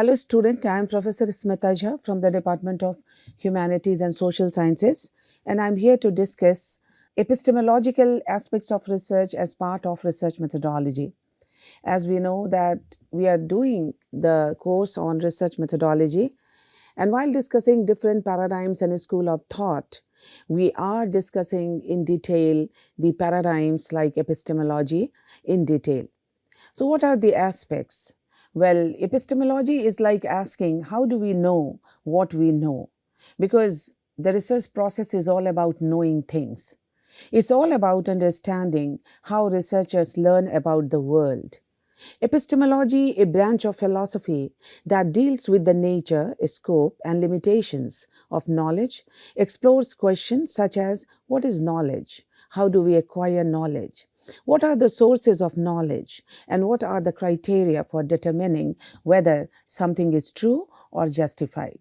Hello student, I am Professor Smita from the Department of Humanities and Social Sciences, and I am here to discuss epistemological aspects of research as part of research methodology. As we know that we are doing the course on research methodology, and while discussing different paradigms and school of thought, we are discussing in detail the paradigms like epistemology in detail. So what are the aspects? Well, epistemology is like asking, how do we know what we know? Because the research process is all about knowing things. It's all about understanding how researchers learn about the world. Epistemology, a branch of philosophy that deals with the nature, scope, and limitations of knowledge, explores questions such as what is knowledge? How do we acquire knowledge? What are the sources of knowledge? And what are the criteria for determining whether something is true or justified?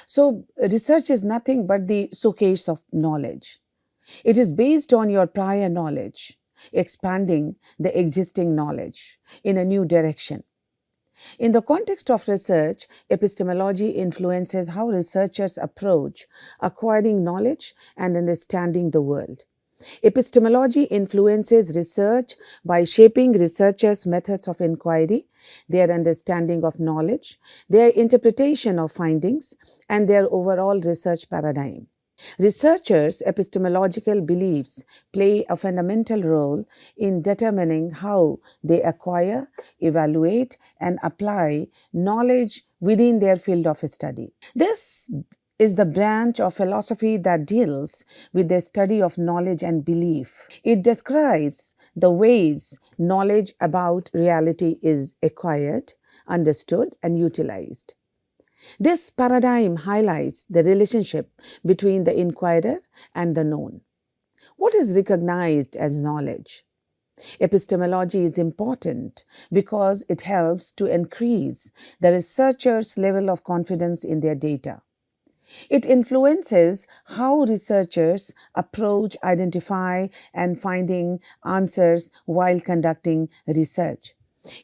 So, research is nothing but the showcase of knowledge. It is based on your prior knowledge, expanding the existing knowledge in a new direction. In the context of research, epistemology influences how researchers approach acquiring knowledge and understanding the world. Epistemology influences research by shaping researchers' methods of inquiry, their understanding of knowledge, their interpretation of findings, and their overall research paradigm. Researchers' epistemological beliefs play a fundamental role in determining how they acquire, evaluate, and apply knowledge within their field of study. This is the branch of philosophy that deals with the study of knowledge and belief. It describes the ways knowledge about reality is acquired, understood, and utilized. This paradigm highlights the relationship between the inquirer and the known. What is recognized as knowledge? Epistemology is important because it helps to increase the researcher's level of confidence in their data. It influences how researchers approach, identify, and finding answers while conducting research.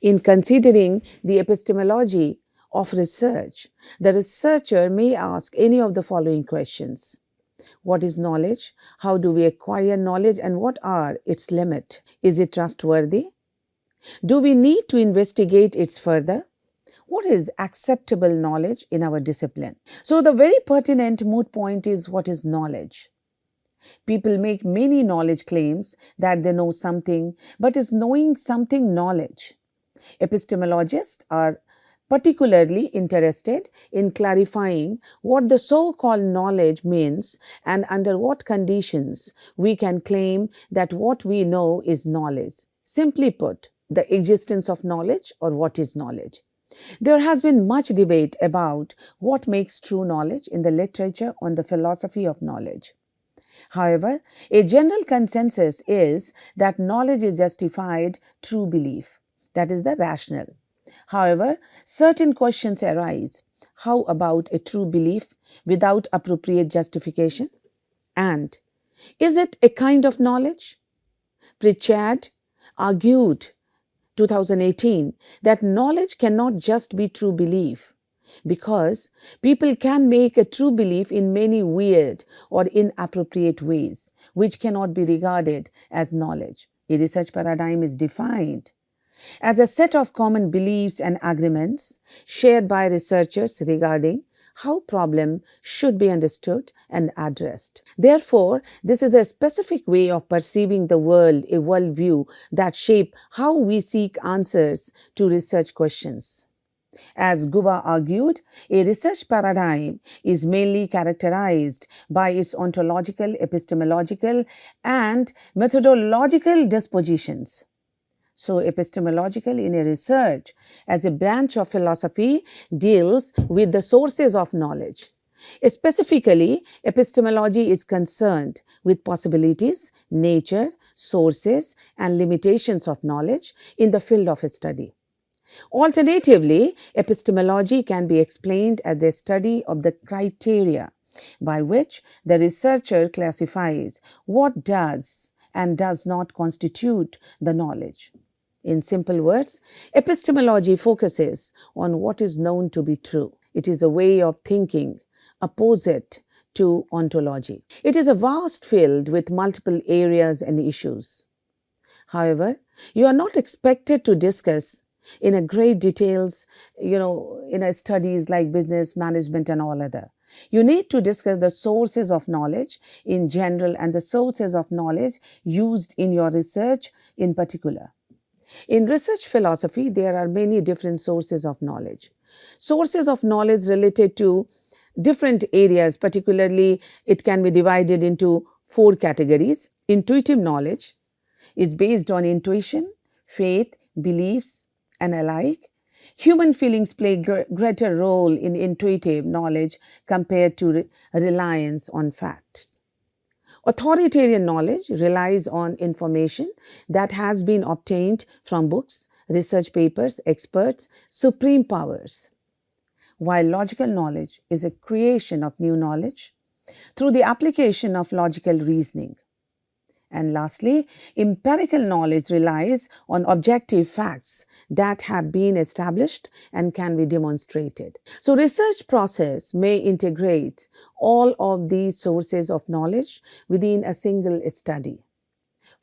In considering the epistemology of research, the researcher may ask any of the following questions. What is knowledge? How do we acquire knowledge and what are its limits? Is it trustworthy? Do we need to investigate it further? What is acceptable knowledge in our discipline? So the very pertinent moot point is what is knowledge? People make many knowledge claims that they know something, but is knowing something knowledge? Epistemologists are particularly interested in clarifying what the so-called knowledge means and under what conditions we can claim that what we know is knowledge. Simply put, the existence of knowledge or what is knowledge. There has been much debate about what makes true knowledge in the literature on the philosophy of knowledge. However, a general consensus is that knowledge is justified through belief, that is the rational. However, certain questions arise. How about a true belief without appropriate justification? And is it a kind of knowledge? Pritchard argued 2018 that knowledge cannot just be true belief because people can make a true belief in many weird or inappropriate ways which cannot be regarded as knowledge. A research paradigm is defined as a set of common beliefs and agreements shared by researchers regarding how problem should be understood and addressed. Therefore, this is a specific way of perceiving the world, a worldview that shape how we seek answers to research questions. As Guba argued, a research paradigm is mainly characterized by its ontological, epistemological, and methodological dispositions. So, epistemological in a research as a branch of philosophy deals with the sources of knowledge. Specifically, epistemology is concerned with possibilities, nature, sources, and limitations of knowledge in the field of study. Alternatively, epistemology can be explained as the study of the criteria by which the researcher classifies what does and does not constitute the knowledge. In simple words, epistemology focuses on what is known to be true. It is a way of thinking opposite to ontology. It is a vast field with multiple areas and issues. However, you are not expected to discuss in a great details, in a studies like business, management and all other. You need to discuss the sources of knowledge in general and the sources of knowledge used in your research in particular. In research philosophy, there are many different sources of knowledge. Sources of knowledge related to different areas, particularly it can be divided into 4 categories. Intuitive knowledge is based on intuition, faith, beliefs, and alike. Human feelings play greater role in intuitive knowledge compared to reliance on facts. Authoritarian knowledge relies on information that has been obtained from books, research papers, experts, supreme powers, while logical knowledge is a creation of new knowledge through the application of logical reasoning. And lastly, empirical knowledge relies on objective facts that have been established and can be demonstrated. So, research process may integrate all of these sources of knowledge within a single study.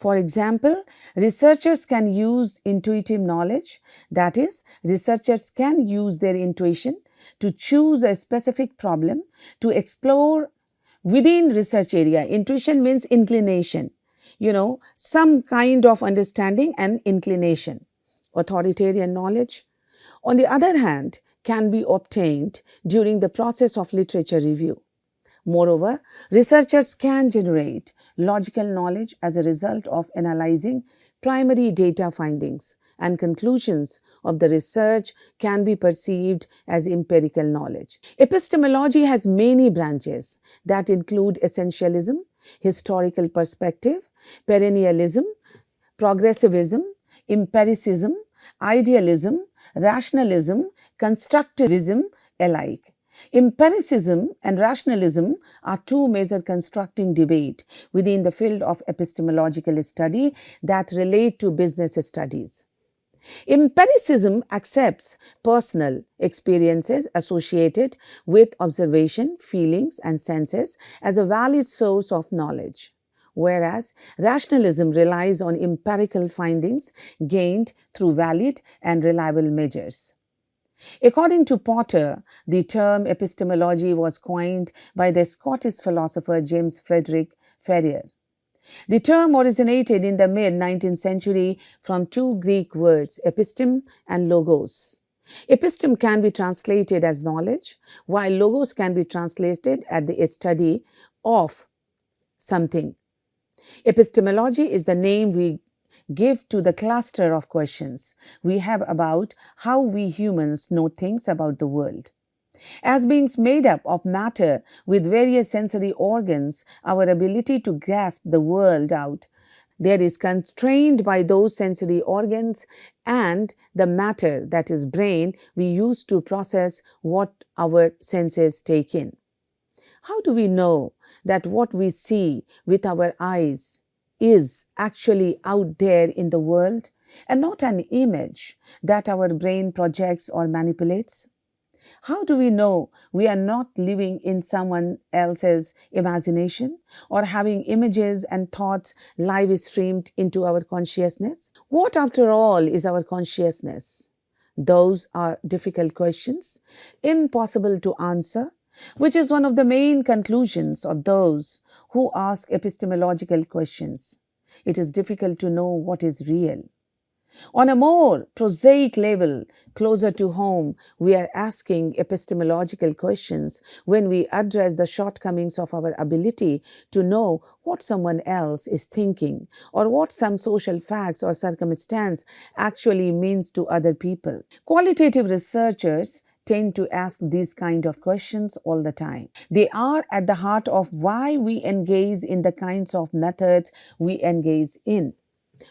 For example, researchers can use intuitive knowledge, that is, researchers can use their intuition to choose a specific problem to explore within research area. Intuition means inclination. Some kind of understanding and inclination. Authoritarian knowledge, on the other hand, can be obtained during the process of literature review. Moreover, researchers can generate logical knowledge as a result of analyzing primary data findings, and conclusions of the research can be perceived as empirical knowledge. Epistemology has many branches that include essentialism, historical perspective, perennialism, progressivism, empiricism, idealism, rationalism, constructivism alike. Empiricism and rationalism are 2 major constructing debate within the field of epistemological study that relate to business studies. Empiricism accepts personal experiences associated with observation, feelings, and senses as a valid source of knowledge, whereas rationalism relies on empirical findings gained through valid and reliable measures. According to Potter, the term epistemology was coined by the Scottish philosopher James Frederick Ferrier. The term originated in the mid-19th century from 2 Greek words, epistem and logos. Epistem can be translated as knowledge, while logos can be translated as the study of something. Epistemology is the name we give to the cluster of questions we have about how we humans know things about the world. As beings made up of matter with various sensory organs, our ability to grasp the world out there is constrained by those sensory organs and the matter, that is brain, we use to process what our senses take in. How do we know that what we see with our eyes is actually out there in the world and not an image that our brain projects or manipulates? How do we know we are not living in someone else's imagination or having images and thoughts live streamed into our consciousness? What, after all, is our consciousness? Those are difficult questions, impossible to answer, which is one of the main conclusions of those who ask epistemological questions. It is difficult to know what is real. On a more prosaic level, closer to home, we are asking epistemological questions when we address the shortcomings of our ability to know what someone else is thinking or what some social facts or circumstance actually means to other people. Qualitative researchers tend to ask these kind of questions all the time. They are at the heart of why we engage in the kinds of methods we engage in.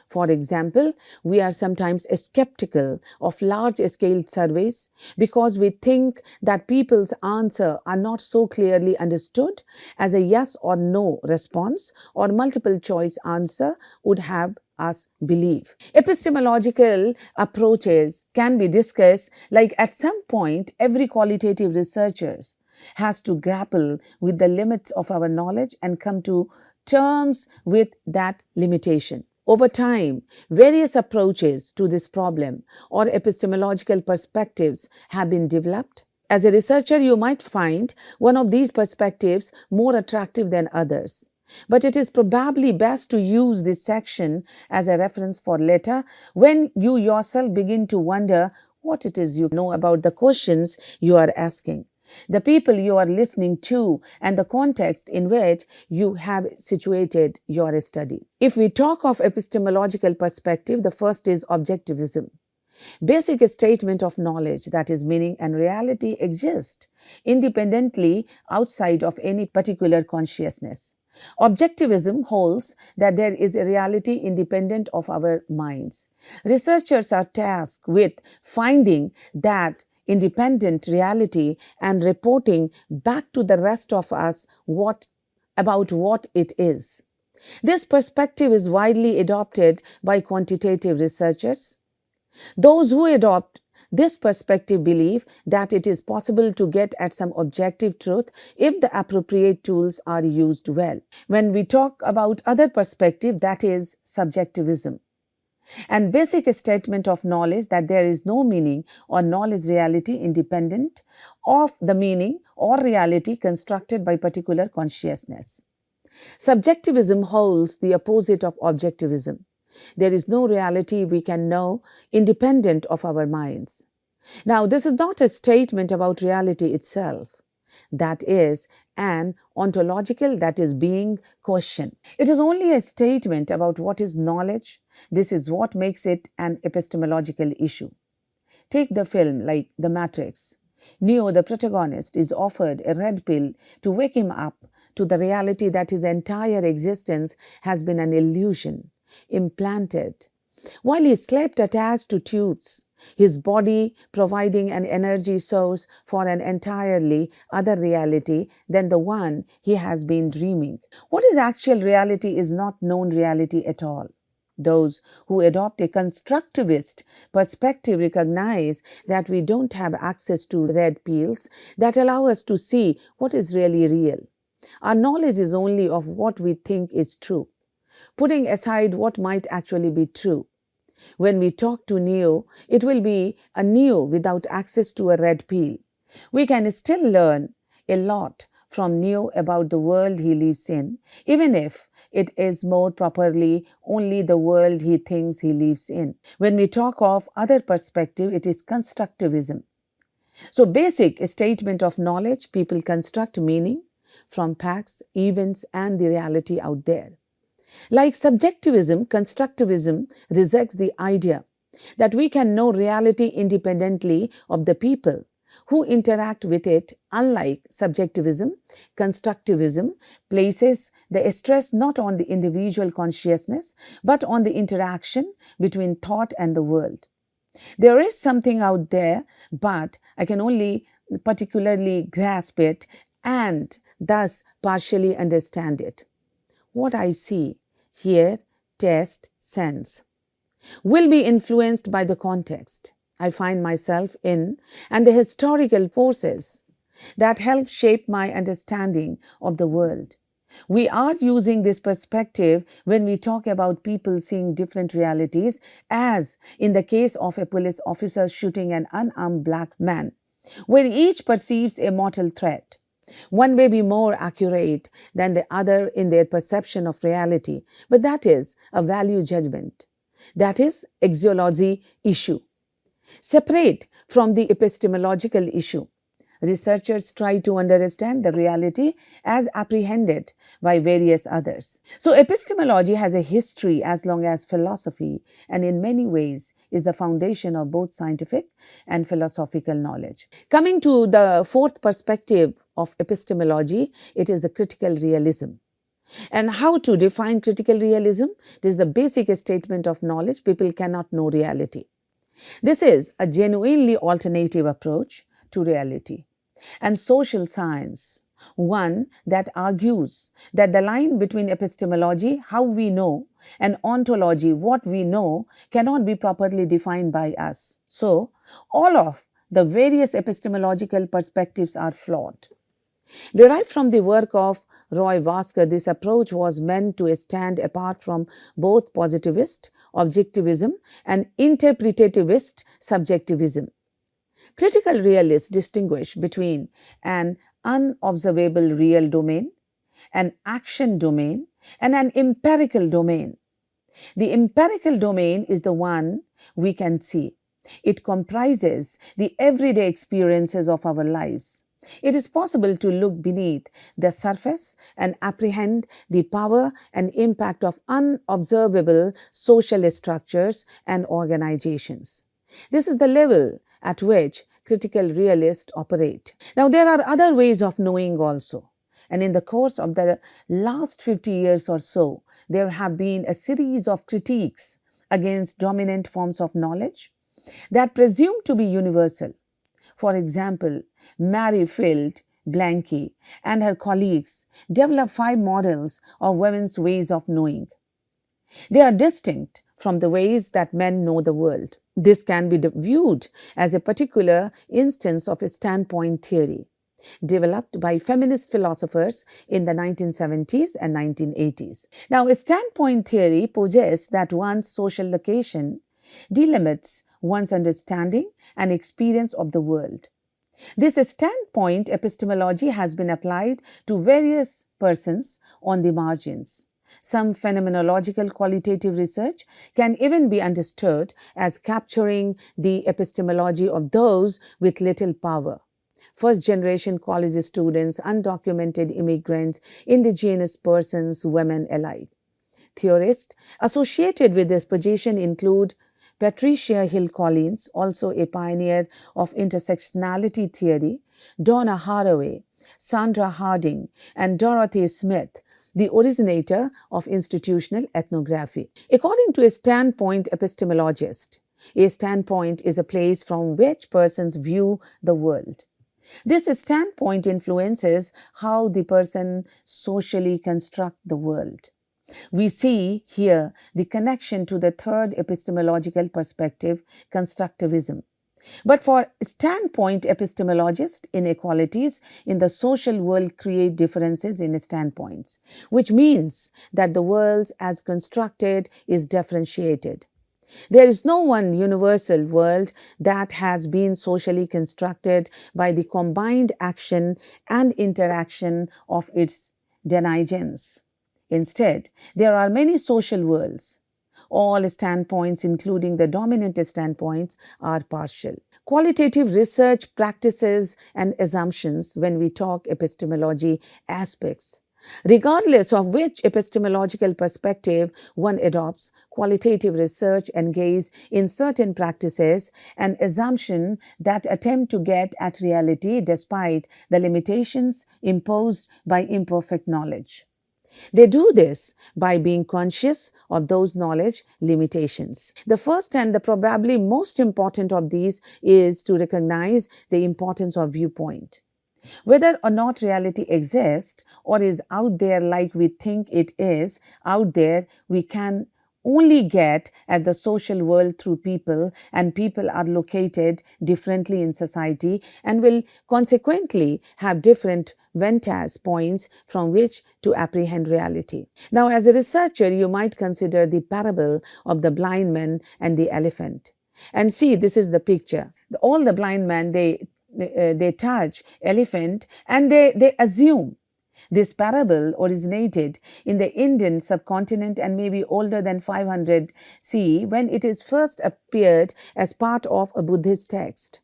For example, we are sometimes skeptical of large-scale surveys because we think that people's answers are not so clearly understood as a yes or no response or multiple choice answer would have us believe. Epistemological approaches can be discussed, like at some point, every qualitative researcher has to grapple with the limits of our knowledge and come to terms with that limitation. Over time, various approaches to this problem or epistemological perspectives have been developed. As a researcher, you might find one of these perspectives more attractive than others. But it is probably best to use this section as a reference for later when you yourself begin to wonder what it is you know about the questions you are asking, the people you are listening to, and the context in which you have situated your study. If we talk of epistemological perspective, the first is objectivism. Basic statement of knowledge, that is, meaning and reality, exist independently outside of any particular consciousness. Objectivism holds that there is a reality independent of our minds. Researchers are tasked with finding that independent reality and reporting back to the rest of us about what it is. This perspective is widely adopted by quantitative researchers. Those who adopt this perspective believe that it is possible to get at some objective truth if the appropriate tools are used well. When we talk about other perspective, that is subjectivism. And basic statement of knowledge that there is no meaning or knowledge reality independent of the meaning or reality constructed by particular consciousness. Subjectivism holds the opposite of objectivism. There is no reality we can know independent of our minds. Now, this is not a statement about reality itself. That is an ontological, that is being question. It is only a statement about what is knowledge. This is what makes it an epistemological issue. Take the film like The Matrix. Neo, the protagonist, is offered a red pill to wake him up to the reality that his entire existence has been an illusion, implanted. While he slept attached to tubes, his body providing an energy source for an entirely other reality than the one he has been dreaming. What is actual reality is not known reality at all. Those who adopt a constructivist perspective recognize that we don't have access to red pills that allow us to see what is really real. Our knowledge is only of what we think is true, putting aside what might actually be true. When we talk to Neo, it will be a Neo without access to a red pill. We can still learn a lot from Neo about the world he lives in, even if it is more properly only the world he thinks he lives in. When we talk of other perspective, it is constructivism. So basic statement of knowledge, people construct meaning from facts, events, and the reality out there. Like subjectivism, constructivism rejects the idea that we can know reality independently of the people who interact with it. Unlike subjectivism, constructivism places the stress not on the individual consciousness, but on the interaction between thought and the world. There is something out there, but I can only particularly grasp it and thus partially understand it. What I see, hear, taste, sense will be influenced by the context I find myself in and the historical forces that help shape my understanding of the world. We are using this perspective when we talk about people seeing different realities, as in the case of a police officer shooting an unarmed black man, where each perceives a mortal threat. One may be more accurate than the other in their perception of reality, but that is a value judgment. That is axiology issue. Separate from the epistemological issue, researchers try to understand the reality as apprehended by various others. So epistemology has a history as long as philosophy, and in many ways is the foundation of both scientific and philosophical knowledge. Coming to the fourth perspective of epistemology, it is the critical realism. And how to define critical realism? It is the basic statement of knowledge. People cannot know reality. This is a genuinely alternative approach to reality. And social science one that argues that the line between epistemology, how we know, and ontology, what we know, cannot be properly defined by us. So, all of the various epistemological perspectives are flawed. Derived from the work of Roy Vasker, this approach was meant to stand apart from both positivist objectivism and interpretativist subjectivism. Critical realists distinguish between an unobservable real domain, an action domain, and an empirical domain. The empirical domain is the one we can see. It comprises the everyday experiences of our lives. It is possible to look beneath the surface and apprehend the power and impact of unobservable social structures and organizations. This is the level at which critical realists operate. Now, there are other ways of knowing also. And in the course of the last 50 years or so, there have been a series of critiques against dominant forms of knowledge that presume to be universal. For example, Mary Field Blanky and her colleagues developed 5 models of women's ways of knowing. They are distinct from the ways that men know the world. This can be viewed as a particular instance of a standpoint theory developed by feminist philosophers in the 1970s and 1980s. Now, a standpoint theory posits that one's social location delimits one's understanding and experience of the world. This standpoint epistemology has been applied to various persons on the margins. Some phenomenological qualitative research can even be understood as capturing the epistemology of those with little power. First-generation college students, undocumented immigrants, indigenous persons, women alike. Theorists associated with this position include Patricia Hill Collins, also a pioneer of intersectionality theory, Donna Haraway, Sandra Harding, and Dorothy Smith, the originator of institutional ethnography. According to a standpoint epistemologist, a standpoint is a place from which persons view the world. This standpoint influences how the person socially construct the world. We see here the connection to the third epistemological perspective, Constructivism. But for standpoint epistemologists, inequalities in the social world create differences in standpoints, which means that the world as constructed is differentiated. There is no one universal world that has been socially constructed by the combined action and interaction of its denizens. Instead, there are many social worlds. All standpoints, including the dominant standpoints, are partial. Qualitative research practices and assumptions when we talk epistemology aspects. Regardless of which epistemological perspective one adopts, qualitative research engages in certain practices and assumptions that attempt to get at reality despite the limitations imposed by imperfect knowledge. They do this by being conscious of those knowledge limitations. The first and the probably most important of these is to recognize the importance of viewpoint. Whether or not reality exists or is out there like we think it is out there, we can only get at the social world through people, and people are located differently in society and will consequently have different vantage points from which to apprehend reality. Now, as a researcher, you might consider the parable of the blind man and the elephant. And see, this is the picture. All the blind men, they touch elephant and they assume. This parable originated in the Indian subcontinent and may be older than 500 CE when it is first appeared as part of a Buddhist text.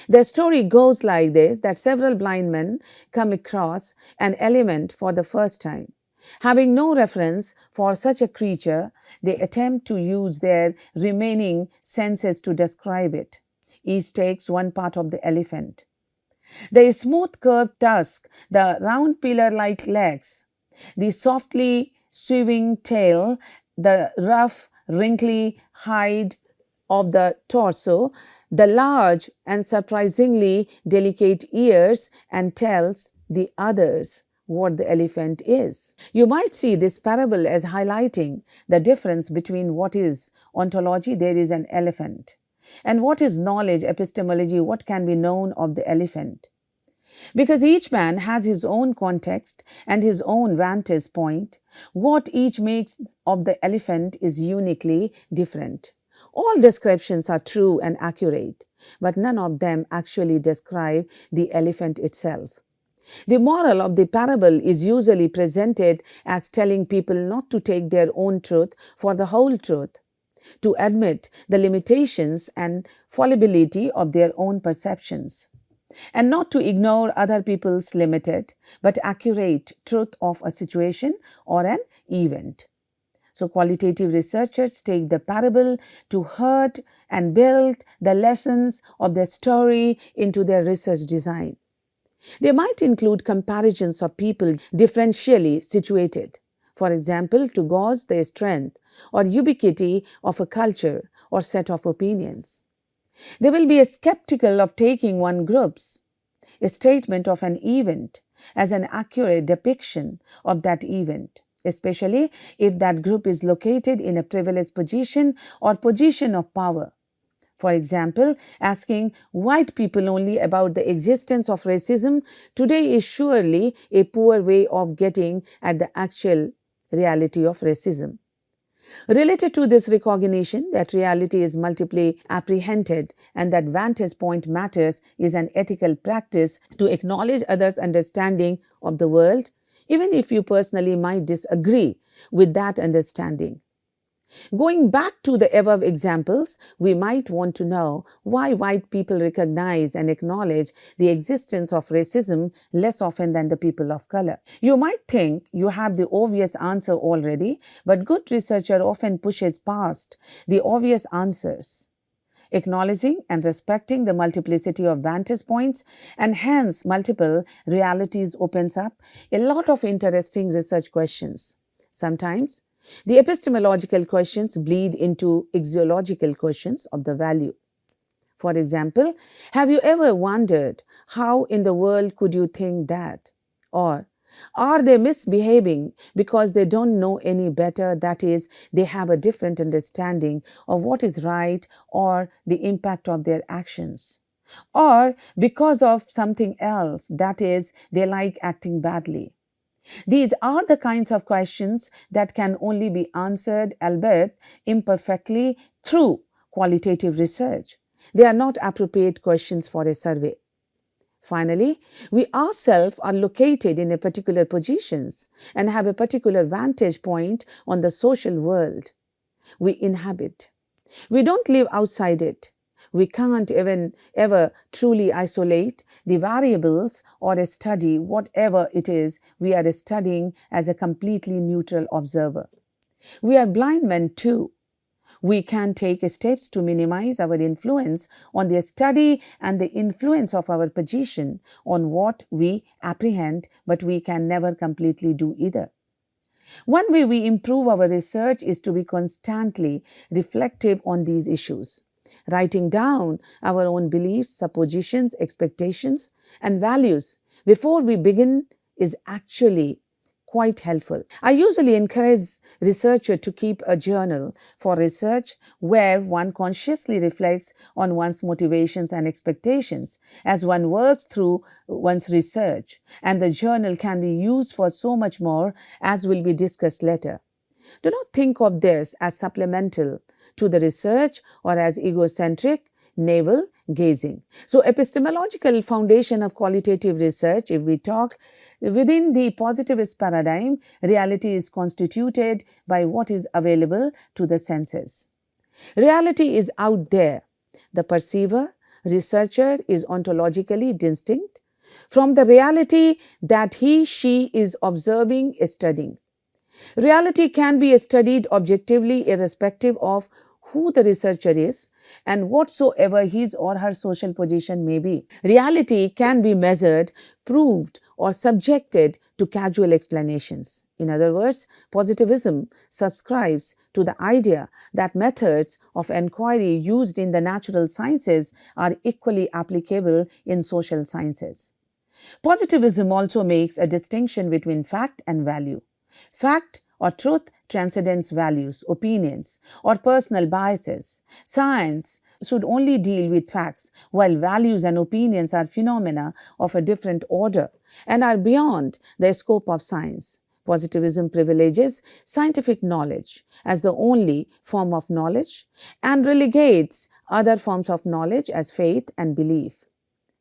The story goes like this, that several blind men come across an elephant for the first time. Having no reference for such a creature, they attempt to use their remaining senses to describe it. Each takes one part of the elephant. The smooth curved tusk, the round pillar-like legs, the softly swiving tail, the rough, wrinkly hide of the torso, the large and surprisingly delicate ears and tails, the others what the elephant is. You might see this parable as highlighting the difference between what is ontology, there is an elephant, and what is knowledge, epistemology, what can be known of the elephant. Because each man has his own context and his own vantage point, what each makes of the elephant is uniquely different. All descriptions are true and accurate, but none of them actually describe the elephant itself. The moral of the parable is usually presented as telling people not to take their own truth for the whole truth, to admit the limitations and fallibility of their own perceptions, and not to ignore other people's limited but accurate truth of a situation or an event. So qualitative researchers take the parable to hurt and build the lessons of their story into their research design. They might include comparisons of people differentially situated, for example, to gauge their strength or ubiquity of a culture or set of opinions. They will be skeptical of taking one group's statement of an event as an accurate depiction of that event, especially if that group is located in a privileged position or position of power. For example, asking white people only about the existence of racism today is surely a poor way of getting at the actual reality of racism. Related to this recognition that reality is multiply apprehended and that vantage point matters is an ethical practice to acknowledge others' understanding of the world, even if you personally might disagree with that understanding. Going back to the above examples, we might want to know why white people recognize and acknowledge the existence of racism less often than the people of color. You might think you have the obvious answer already, but good researcher often pushes past the obvious answers. Acknowledging and respecting the multiplicity of vantage points and hence multiple realities opens up a lot of interesting research questions. Sometimes, the epistemological questions bleed into axiological questions of the value. For example, have you ever wondered how in the world could you think that? Or are they misbehaving because they don't know any better, that is, they have a different understanding of what is right or the impact of their actions? Or because of something else, that is, they like acting badly? These are the kinds of questions that can only be answered, albeit imperfectly, through qualitative research. They are not appropriate questions for a survey. Finally, we ourselves are located in a particular positions and have a particular vantage point on the social world we inhabit. We don't live outside it. We can't even ever truly isolate the variables or study whatever it is we are studying as a completely neutral observer. We are blind men too. We can take steps to minimize our influence on their study and the influence of our position on what we apprehend, but we can never completely do either. One way we improve our research is to be constantly reflective on these issues. Writing down our own beliefs, suppositions, expectations, and values before we begin is actually quite helpful. I usually encourage researchers to keep a journal for research where one consciously reflects on one's motivations and expectations as one works through one's research, and the journal can be used for so much more as will be discussed later. Do not think of this as supplemental to the research or as egocentric navel gazing. So epistemological foundation of qualitative research, if we talk within the positivist paradigm, reality is constituted by what is available to the senses. Reality is out there. The perceiver, researcher is ontologically distinct from the reality that he, she is observing, studying. Reality can be studied objectively irrespective of who the researcher is and whatsoever his or her social position may be. Reality can be measured, proved, or subjected to casual explanations. In other words, positivism subscribes to the idea that methods of inquiry used in the natural sciences are equally applicable in social sciences. Positivism also makes a distinction between fact and value. Fact or truth transcends values, opinions, or personal biases. Science should only deal with facts, while values and opinions are phenomena of a different order and are beyond the scope of science. Positivism privileges scientific knowledge as the only form of knowledge and relegates other forms of knowledge as faith and belief.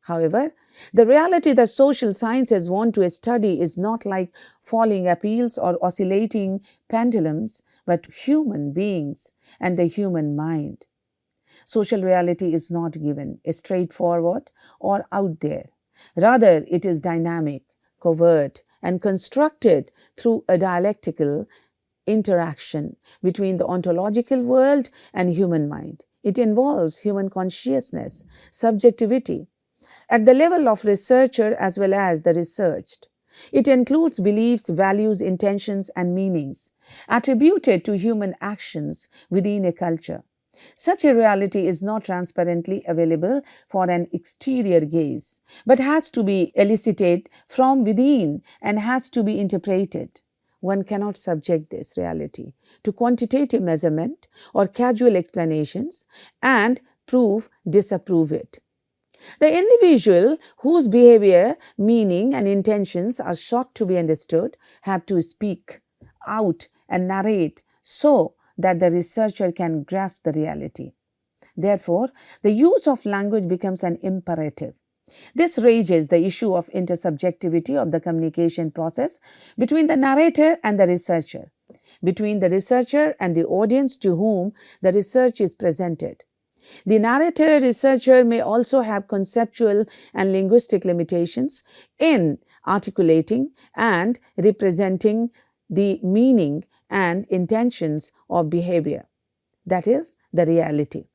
However, the reality that social sciences want to study is not like falling appeals or oscillating pendulums, but human beings and the human mind. Social reality is not given, straightforward, or out there. Rather, it is dynamic, covert, and constructed through a dialectical interaction between the ontological world and human mind. It involves human consciousness, subjectivity, at the level of researcher as well as the researched. It includes beliefs, values, intentions, and meanings attributed to human actions within a culture. Such a reality is not transparently available for an exterior gaze, but has to be elicited from within and has to be interpreted. One cannot subject this reality to quantitative measurement or casual explanations and disapprove it. The individual whose behavior, meaning, and intentions are sought to be understood have to speak out and narrate so that the researcher can grasp the reality. Therefore, the use of language becomes an imperative. This raises the issue of intersubjectivity of the communication process between the narrator and the researcher, between the researcher and the audience to whom the research is presented. The narrator-researcher may also have conceptual and linguistic limitations in articulating and representing the meaning and intentions of behavior, that is, the reality.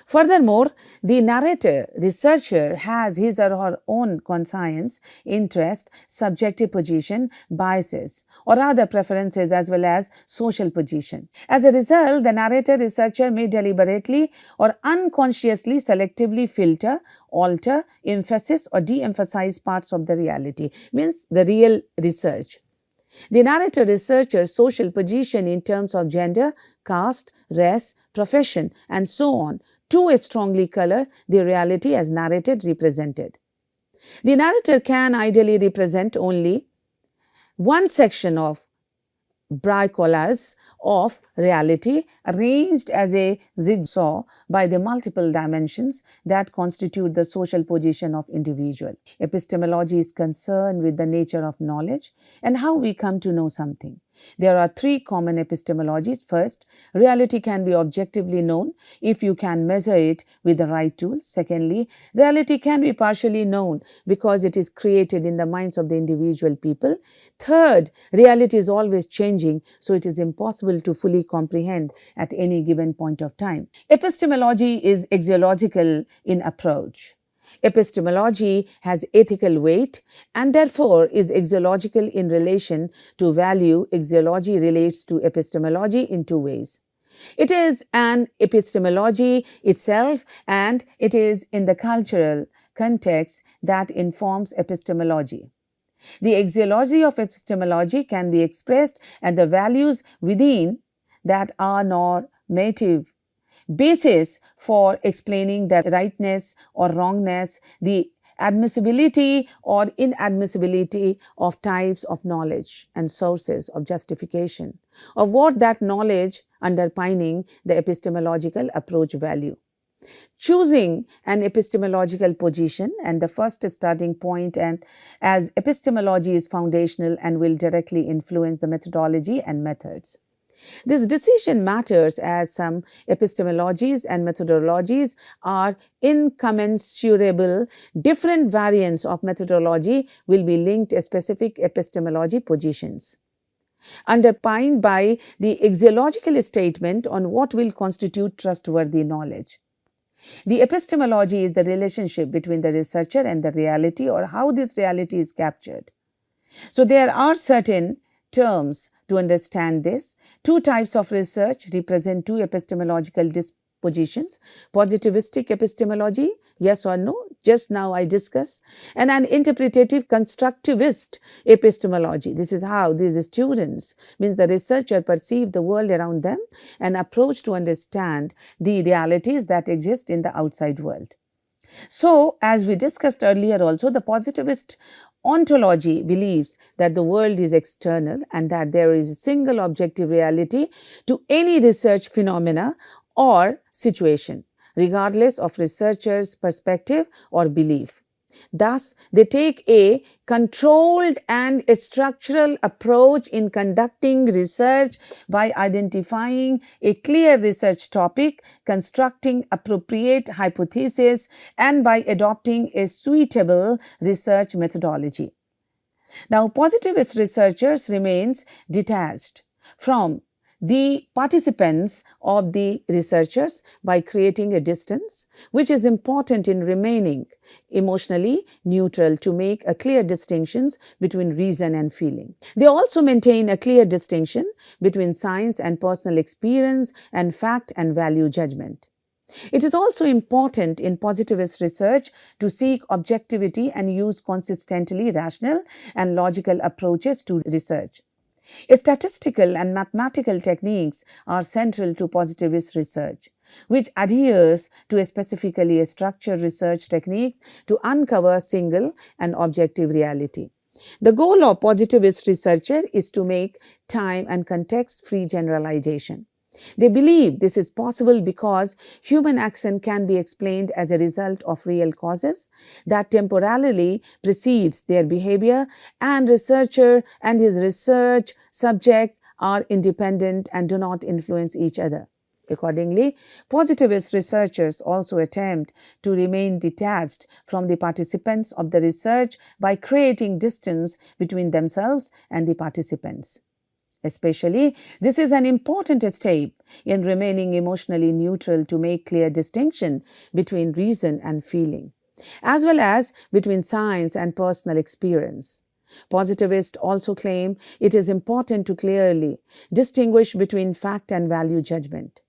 Furthermore, the narrator-researcher has his or her own conscience, interest, subjective position, biases, or other preferences as well as social position. As a result, the narrator-researcher may deliberately or unconsciously selectively filter, alter, emphasize, or de-emphasize parts of the reality, means the real research. The narrator-researcher's social position in terms of gender, caste, race, profession, and so on too strongly color the reality as narrated represented. The narrator can ideally represent only one section of bricolage of reality arranged as a jigsaw by the multiple dimensions that constitute the social position of individual. Epistemology is concerned with the nature of knowledge and how we come to know something. There are three common epistemologies. First, reality can be objectively known if you can measure it with the right tools. Secondly, reality can be partially known because it is created in the minds of the individual people. Third, reality is always changing, so it is impossible to fully comprehend at any given point of time. Epistemology is axiological in approach. Epistemology has ethical weight and therefore is axiological in relation to value. Axiology relates to epistemology in two ways. It is an epistemology itself and it is in the cultural context that informs epistemology. The axiology of epistemology can be expressed at the values within that are normative basis for explaining the rightness or wrongness, the admissibility or inadmissibility of types of knowledge and sources of justification of what that knowledge underpinning the epistemological approach value. Choosing an epistemological position and the first starting point, and as epistemology is foundational and will directly influence the methodology and methods. This decision matters as some epistemologies and methodologies are incommensurable. Different variants of methodology will be linked to specific epistemology positions, underpinned by the axiological statement on what will constitute trustworthy knowledge. The epistemology is the relationship between the researcher and the reality, or how this reality is captured. So there are certain terms to understand this. Two types of research represent two epistemological positions: positivistic epistemology, yes or no, just now I discussed, and an interpretative constructivist epistemology. This is how these students, means the researcher, perceive the world around them and approach to understand the realities that exist in the outside world. So, as we discussed earlier also, the positivist ontology believes that the world is external and that there is a single objective reality to any research phenomena or situation, regardless of researchers' perspective or belief. Thus, they take a controlled and a structural approach in conducting research by identifying a clear research topic, constructing appropriate hypotheses, and by adopting a suitable research methodology. Now, positivist researchers remains detached from the participants of the researchers by creating a distance, which is important in remaining emotionally neutral to make a clear distinctions between reason and feeling. They also maintain a clear distinction between science and personal experience and fact and value judgment. It is also important in positivist research to seek objectivity and use consistently rational and logical approaches to research. Statistical and mathematical techniques are central to positivist research, which adheres to a specifically structured research techniques to uncover single and objective reality. The goal of positivist researcher is to make time and context-free generalization. They believe this is possible because human action can be explained as a result of real causes that temporarily precedes their behavior, and researcher and his research subjects are independent and do not influence each other. Accordingly, positivist researchers also attempt to remain detached from the participants of the research by creating distance between themselves and the participants. Especially, this is an important step in remaining emotionally neutral to make clear distinction between reason and feeling, as well as between science and personal experience. Positivists also claim it is important to clearly distinguish between fact and value judgment.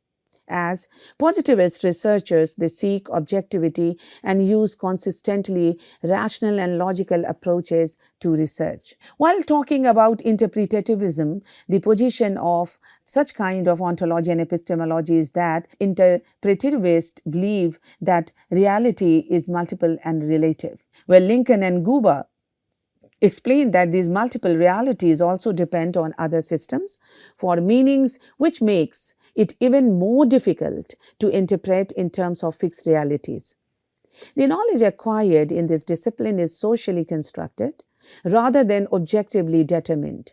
As positivist researchers, they seek objectivity and use consistently rational and logical approaches to research. While talking about interpretivism, the position of such kind of ontology and epistemology is that interpretivists believe that reality is multiple and relative, where Lincoln and Guba explained that these multiple realities also depend on other systems for meanings, which makes it even more difficult to interpret in terms of fixed realities. The knowledge acquired in this discipline is socially constructed rather than objectively determined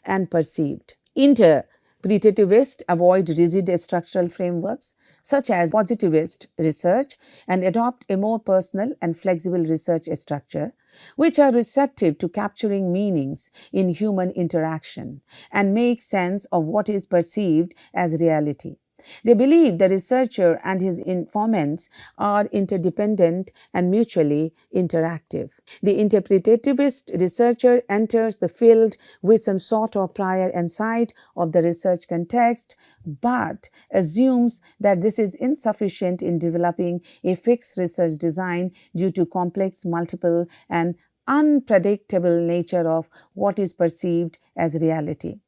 and perceived. Interpretativists avoid rigid structural frameworks such as positivist research and adopt a more personal and flexible research structure, which are receptive to capturing meanings in human interaction and make sense of what is perceived as reality. They believe the researcher and his informants are interdependent and mutually interactive. The interpretativist researcher enters the field with some sort of prior insight of the research context, but assumes that this is insufficient in developing a fixed research design due to complex, multiple, and unpredictable nature of what is perceived as reality.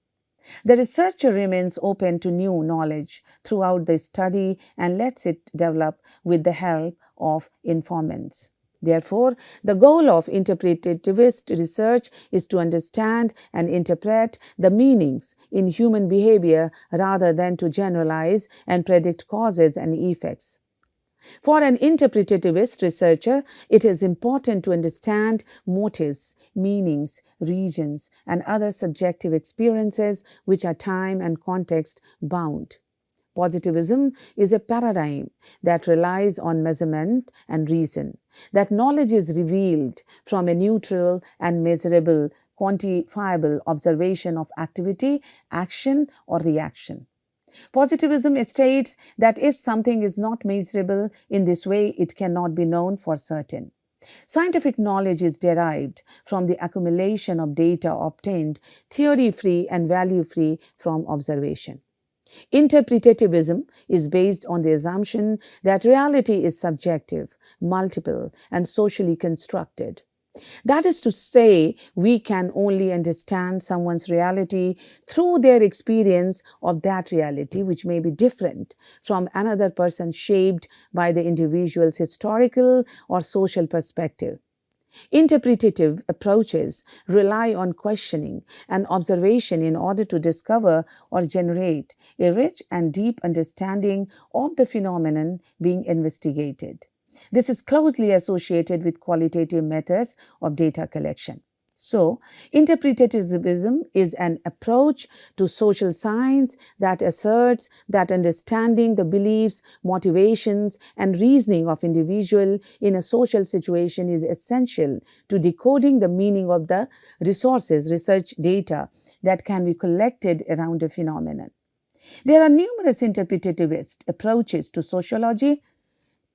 The researcher remains open to new knowledge throughout the study and lets it develop with the help of informants. Therefore, the goal of interpretativist research is to understand and interpret the meanings in human behavior rather than to generalize and predict causes and effects. For an interpretativist researcher, it is important to understand motives, meanings, regions, and other subjective experiences which are time and context bound. Positivism is a paradigm that relies on measurement and reason, that knowledge is revealed from a neutral and measurable, quantifiable observation of activity, action, or reaction. Positivism states that if something is not measurable in this way, it cannot be known for certain. Scientific knowledge is derived from the accumulation of data obtained theory-free and value-free from observation. Interpretivism is based on the assumption that reality is subjective, multiple, and socially constructed. That is to say, we can only understand someone's reality through their experience of that reality, which may be different from another person, shaped by the individual's historical or social perspective. Interpretative approaches rely on questioning and observation in order to discover or generate a rich and deep understanding of the phenomenon being investigated. This is closely associated with qualitative methods of data collection. So, interpretatism is an approach to social science that asserts that understanding the beliefs, motivations, and reasoning of individual in a social situation is essential to decoding the meaning of the resources, research data that can be collected around a phenomenon. There are numerous interpretativist approaches to sociology,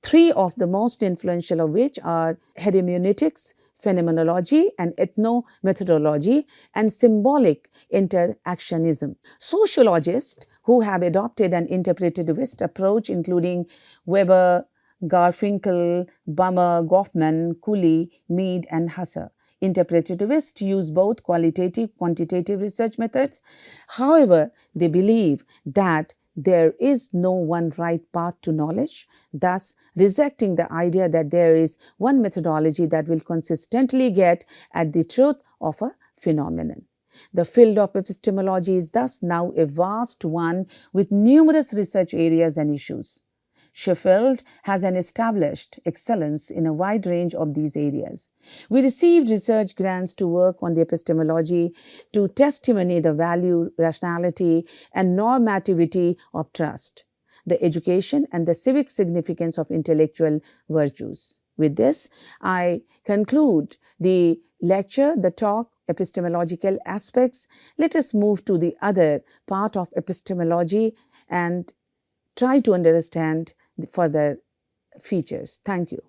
three of the most influential of which are hermeneutics, phenomenology, and ethnomethodology, and symbolic interactionism. Sociologists who have adopted an interpretativist approach, including Weber, Garfinkel, Bummer, Goffman, Cooley, Mead, and Husser. Interpretativists use both qualitative, quantitative research methods. However, they believe that there is no one right path to knowledge, thus rejecting the idea that there is one methodology that will consistently get at the truth of a phenomenon. The field of epistemology is thus now a vast one with numerous research areas and issues. Sheffield has an established excellence in a wide range of these areas. We received research grants to work on the epistemology to testimony the value, rationality, and normativity of trust, the education and the civic significance of intellectual virtues. With this, I conclude the lecture, the talk, epistemological aspects. Let us move to the other part of epistemology and try to understand the further features. Thank you.